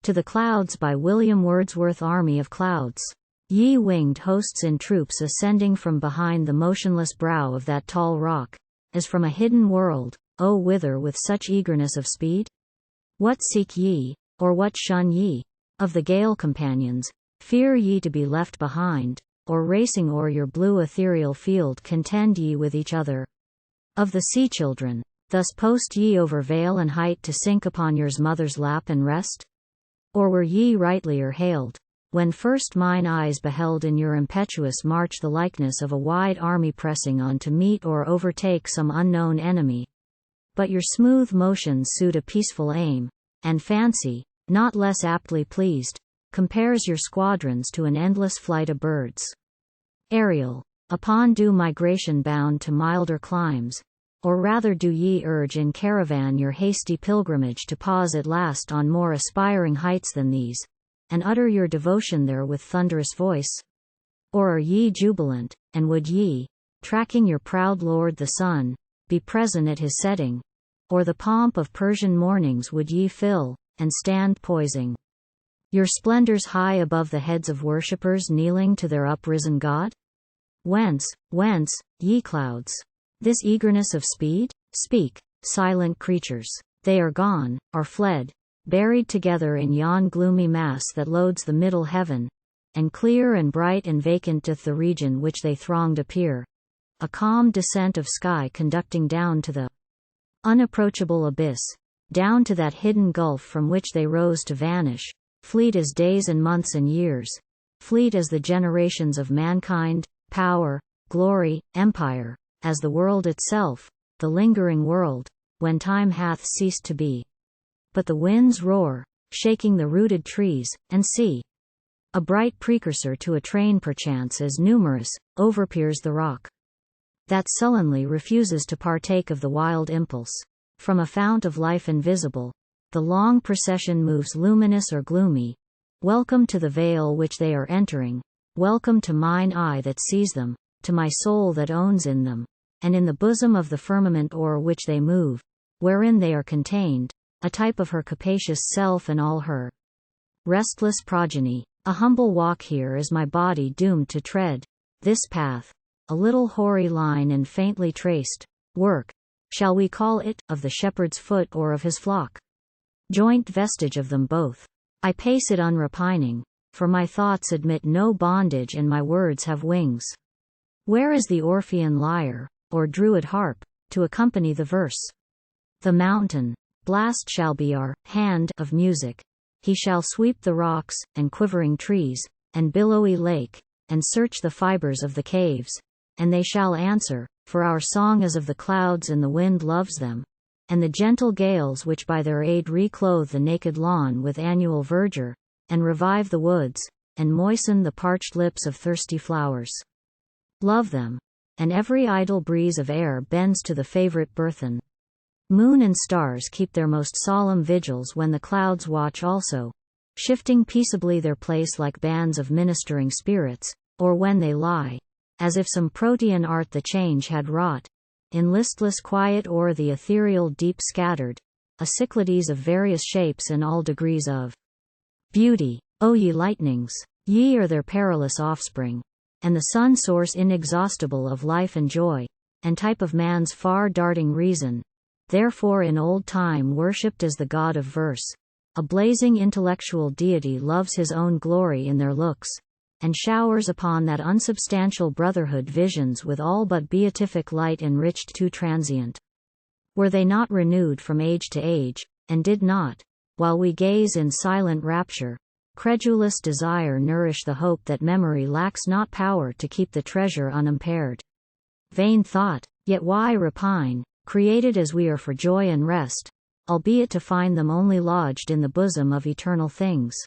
To the Clouds by William Wordsworth. Army of clouds. Ye winged hosts in troops ascending from behind the motionless brow of that tall rock, as from a hidden world, O whither with such eagerness of speed? What seek ye, or what shun ye? Of the gale companions, fear ye to be left behind, or racing o'er your blue ethereal field contend ye with each other? Of the sea children, thus post ye over vale and height to sink upon your mother's lap and rest? Or were ye rightlier hailed, when first mine eyes beheld in your impetuous march the likeness of a wide army pressing on to meet or overtake some unknown enemy? But your smooth motions suit a peaceful aim, and fancy, not less aptly pleased, compares your squadrons to an endless flight of birds. Aerial, upon due migration bound to milder climes, or rather do ye urge in caravan your hasty pilgrimage to pause at last on more aspiring heights than these, and utter your devotion there with thunderous voice? Or are ye jubilant, and would ye, tracking your proud lord the sun, be present at his setting? Or the pomp of Persian mornings would ye fill, and stand poising your splendors high above the heads of worshippers kneeling to their uprisen God? Whence, ye clouds, this eagerness of speed? Speak, silent creatures, they are gone, or fled, buried together in yon gloomy mass that loads the middle heaven, and clear and bright and vacant doth the region which they thronged appear, a calm descent of sky conducting down to the unapproachable abyss, down to that hidden gulf from which they rose to vanish, fleet as days and months and years, fleet as the generations of mankind, power, glory, empire, as the world itself, the lingering world, when time hath ceased to be. But the winds roar, shaking the rooted trees, and see, a bright precursor to a train perchance as numerous, overpeers the rock, that sullenly refuses to partake of the wild impulse. From a fount of life invisible, the long procession moves luminous or gloomy. Welcome to the vale which they are entering, welcome to mine eye that sees them, to my soul that owns in them, and in the bosom of the firmament o'er which they move, wherein they are contained, a type of her capacious self and all her restless progeny. A humble walk here is my body doomed to tread, this path, a little hoary line and faintly traced, work, shall we call it, of the shepherd's foot or of his flock? Joint vestige of them both. I pace it unrepining, for my thoughts admit no bondage and my words have wings. Where is the Orphean lyre, or Druid harp, to accompany the verse? The mountain blast shall be our hand of music. He shall sweep the rocks, and quivering trees, and billowy lake, and search the fibers of the caves, and they shall answer, for our song is of the clouds and the wind loves them, and the gentle gales which by their aid reclothe the naked lawn with annual verdure, and revive the woods, and moisten the parched lips of thirsty flowers. Love them, and every idle breeze of air bends to the favorite burthen. Moon and stars keep their most solemn vigils when the clouds watch also, shifting peaceably their place like bands of ministering spirits, or when they lie, as if some protean art the change had wrought, in listless quiet o'er the ethereal deep scattered, a Cyclades of various shapes and all degrees of beauty. O ye lightnings, ye are their perilous offspring, and the sun source inexhaustible of life and joy, and type of man's far darting reason, therefore in old time worshipped as the god of verse. A blazing intellectual deity loves his own glory in their looks, and showers upon that unsubstantial brotherhood visions with all but beatific light enriched too transient. Were they not renewed from age to age, and did not, while we gaze in silent rapture, credulous desire nourish the hope that memory lacks not power to keep the treasure unimpaired? Vain thought, yet why repine, created as we are for joy and rest, albeit to find them only lodged in the bosom of eternal things?